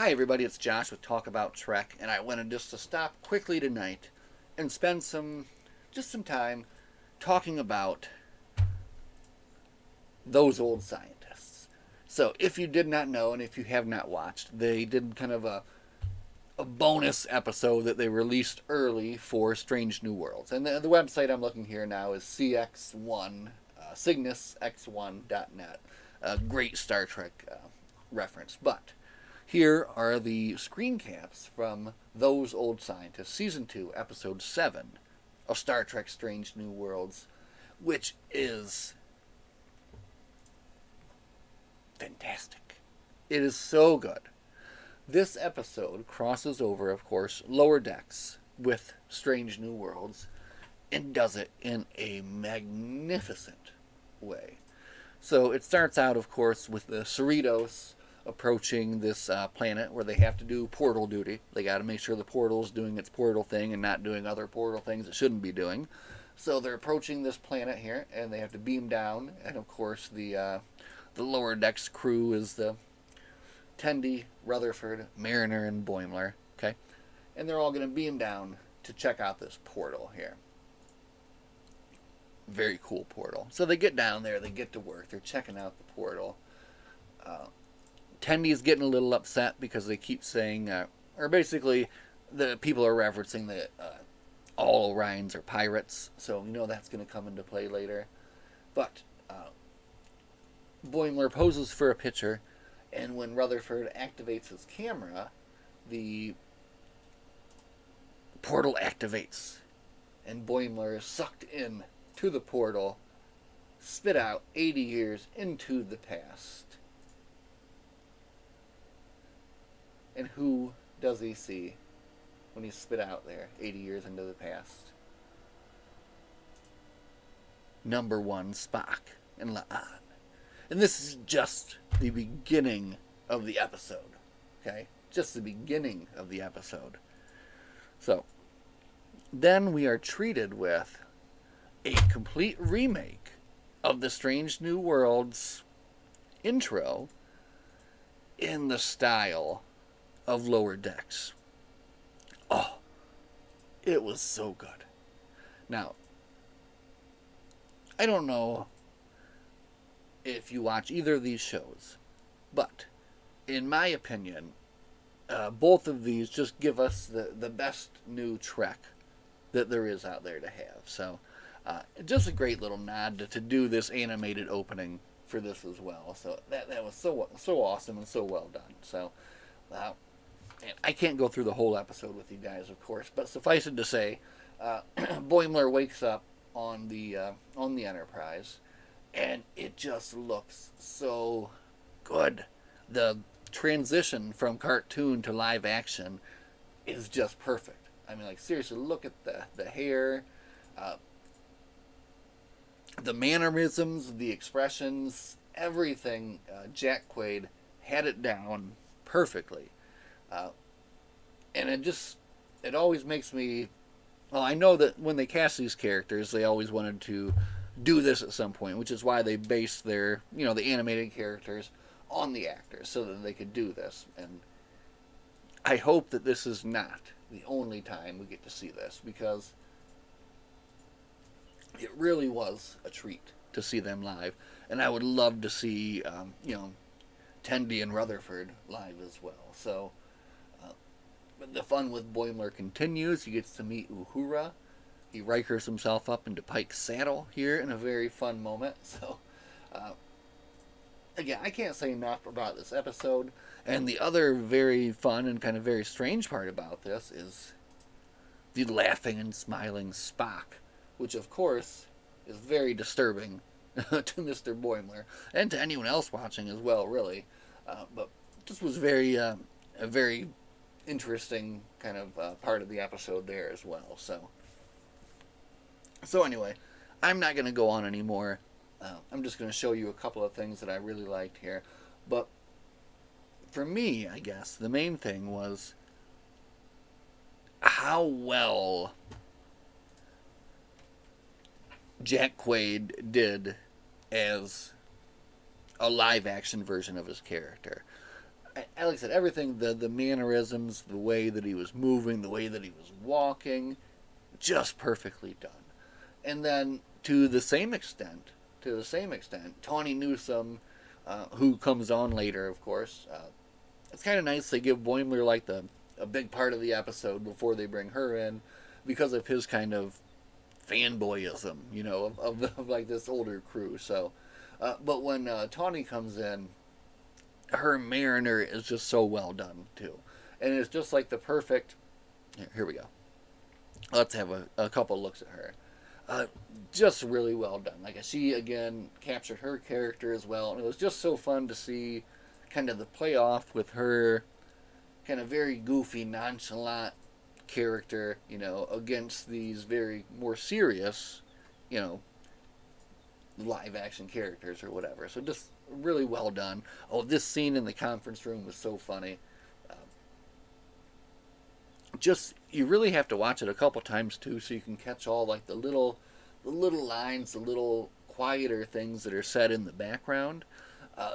Hi everybody, it's Josh with Talk About Trek, and I wanted just to stop quickly tonight and spend some time talking about those old scientists. So, if you did not know, and if you have not watched, they did kind of a bonus episode that they released early for Strange New Worlds. And the website I'm looking here now is CX1, CygnusX1.net. A great Star Trek reference. But here are the screen caps from Those Old Scientists, Season 2, Episode 7 of Star Trek Strange New Worlds, which is fantastic. It is so good. This episode crosses over, of course, Lower Decks with Strange New Worlds and does it in a magnificent way. So it starts out, of course, with the Cerritos approaching this planet where they have to do portal duty. They got to make sure the portal's doing its portal thing and not doing other portal things it shouldn't be doing. So they're approaching this planet here, and they have to beam down. And of course, the lower decks crew is the Tendi, Rutherford, Mariner, and Boimler. Okay, and they're all going to beam down to check out this portal here. Very cool portal. So they get down there, they get to work, they're checking out the portal. Tendy's getting a little upset because they keep saying, or basically, the people are referencing that all Orions are pirates, so you know that's going to come into play later. But Boimler poses for a picture, and when Rutherford activates his camera, the portal activates, and Boimler is sucked in to the portal, spit out 80 years into the past. And who does he see when he's spit out there 80 years into the past? Number one, Spock and La'an. And this is just the beginning of the episode. Okay? Just the beginning of the episode. So, then we are treated with a complete remake of the Strange New Worlds intro in the style of Lower Decks. Oh, it was so good. Now, I don't know if you watch either of these shows, but in my opinion, both of these just give us the best new Trek that there is out there to have. So, just a great little nod to do this animated opening for this as well. So that was so awesome and so well done. So, and I can't go through the whole episode with you guys, of course, but suffice it to say, Boimler wakes up on the Enterprise, and it just looks so good. The transition from cartoon to live action is just perfect. I mean, like, seriously, look at the hair, the mannerisms, the expressions, everything. Jack Quaid had it down perfectly. And it always makes me, well, I know that when they cast these characters, they always wanted to do this at some point, which is why they based their, the animated characters on the actors so that they could do this. And I hope that this is not the only time we get to see this, because it really was a treat to see them live. And I would love to see, Tendi and Rutherford live as well. So, the fun with Boimler continues. He gets to meet Uhura. He Rikers himself up into Pike's saddle here in a very fun moment. So, again, I can't say enough about this episode. And the other very fun and kind of very strange part about this is the laughing and smiling Spock, which, of course, is very disturbing to Mr. Boimler and to anyone else watching as well, really. But this was a very interesting kind of part of the episode there as well. So anyway, I'm not going to go on anymore. I'm just going to show you a couple of things that I really liked here. But for me, I guess, the main thing was how well Jack Quaid did as a live action version of his character. like I said, everything, the mannerisms, the way that he was moving, the way that he was walking, just perfectly done. And then to the same extent, Tawny Newsome, who comes on later, of course. It's kind of nice they give Boimler like the a big part of the episode before they bring her in, because of his kind of fanboyism, of like this older crew. So, but when Tawny comes in, her Mariner is just so well done too, and it's just like the perfect. Here we go. Let's have a couple looks at her. Uh, just really well done. Like she again captured her character as well, and it was just so fun to see kind of the playoff with her kind of very goofy, nonchalant character, against these very more serious, you know, live action characters or whatever. So just really well done. Oh, this scene in the conference room was so funny. Just you really have to watch it a couple times too, so you can catch all like the little lines, the little quieter things that are said in the background,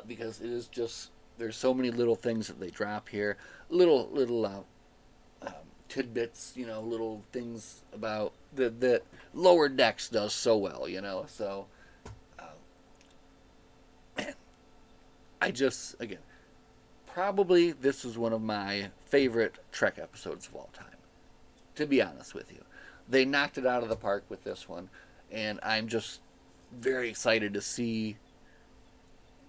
because it is just there's so many little things that they drop here, little tidbits, little things about that Lower Decks does so well. So, uh, man, I just again probably this is one of my favorite Trek episodes of all time. To be honest with you, they knocked it out of the park with this one, and I'm just very excited to see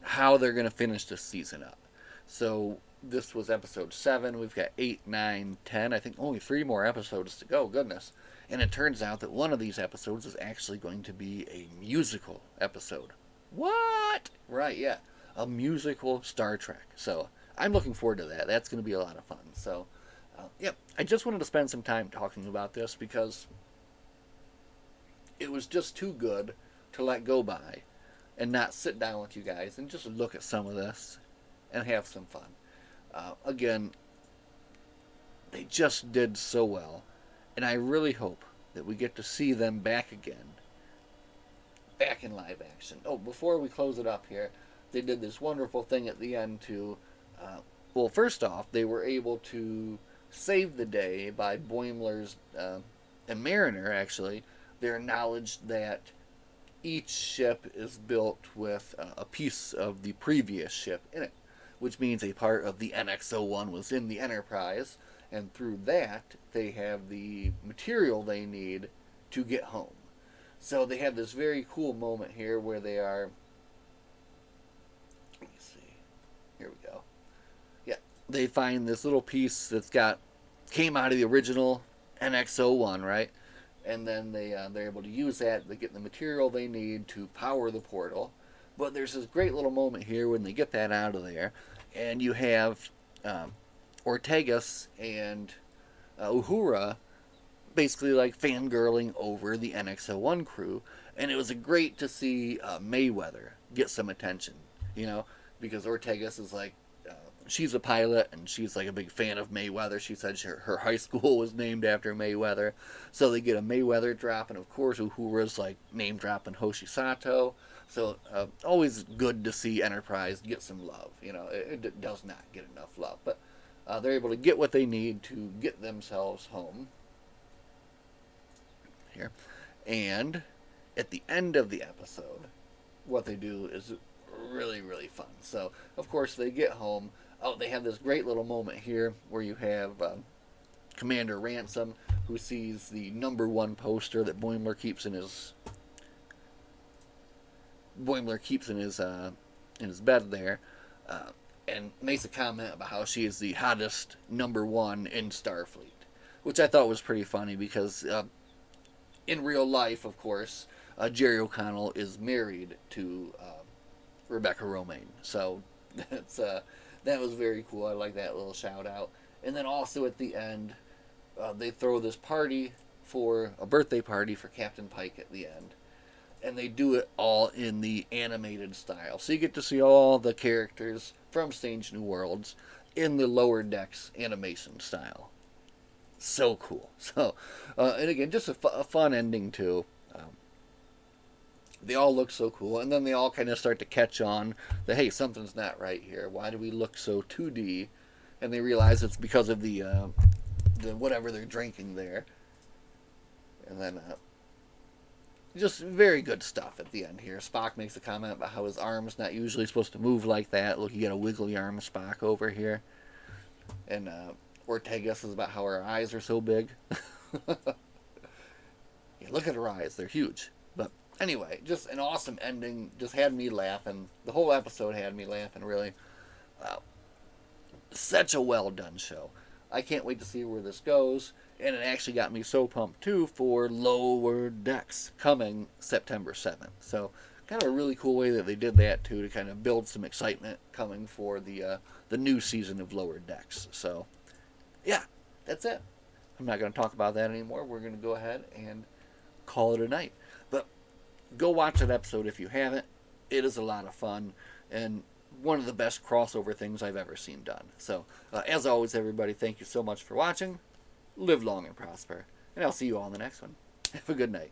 how they're going to finish this season up. So this was episode 7. We've got 8, 9, 10. I think only 3 more episodes to go. Goodness. And it turns out that one of these episodes is actually going to be a musical episode. What? Right, yeah. A musical Star Trek. So I'm looking forward to that. That's going to be a lot of fun. So, yep. I just wanted to spend some time talking about this because it was just too good to let go by and not sit down with you guys and just look at some of this and have some fun. Again, they just did so well, and I really hope that we get to see them back again, back in live action. Oh, before we close it up here, they did this wonderful thing at the end to, well, first off, they were able to save the day by Boimler's and Mariner, actually. They acknowledged that each ship is built with a piece of the previous ship in it, which means a part of the NX-01 was in the Enterprise, and through that, they have the material they need to get home. So they have this very cool moment here where they are. Let me see. Here we go. Yeah, they find this little piece that's came out of the original NX-01, right? And then they're able to use that. They get the material they need to power the portal. But there's this great little moment here when they get that out of there, and you have Ortegas and Uhura basically like fangirling over the NX-01 crew, and it was great to see Mayweather get some attention, because Ortegas is like, she's a pilot and she's like a big fan of Mayweather. She said her high school was named after Mayweather, so they get a Mayweather drop, and of course Uhura's like name dropping Hoshi Sato. So always good to see Enterprise get some love. It does not get enough love, but they're able to get what they need to get themselves home. Here, and at the end of the episode, what they do is really, really fun. So of course they get home. Oh, they have this great little moment here where you have Commander Ransom, who sees the #1 poster that Boimler keeps in his bed there, and makes a comment about how she is the hottest #1 in Starfleet, which I thought was pretty funny because in real life, of course, Jerry O'Connell is married to Rebecca Romaine, so that was very cool. I like that little shout out. And then also at the end, they throw this party for a birthday party for Captain Pike at the end. And they do it all in the animated style. So you get to see all the characters from Strange New Worlds in the Lower Decks animation style. So cool. So, and again, just a fun ending too. They all look so cool, and then they all kind of start to catch on that, hey, something's not right here. Why do we look so 2D? And they realize it's because of the whatever they're drinking there. And then just very good stuff at the end here. Spock makes a comment about how his arm's not usually supposed to move like that. Look, you got a wiggly arm, Spock, over here. And Ortega says about how her eyes are so big. Yeah, look at her eyes; they're huge. But anyway, just an awesome ending. Just had me laughing. The whole episode had me laughing. Really, wow, such a well done show. I can't wait to see where this goes. And it actually got me so pumped too for Lower Decks coming September 7th. So kind of a really cool way that they did that too, to kind of build some excitement coming for the new season of Lower Decks. So yeah, that's it. I'm not going to talk about that anymore. We're going to go ahead and call it a night. But go watch that episode if you haven't. It is a lot of fun and one of the best crossover things I've ever seen done. So, as always, everybody, thank you so much for watching. Live long and prosper. And I'll see you all in the next one. Have a good night.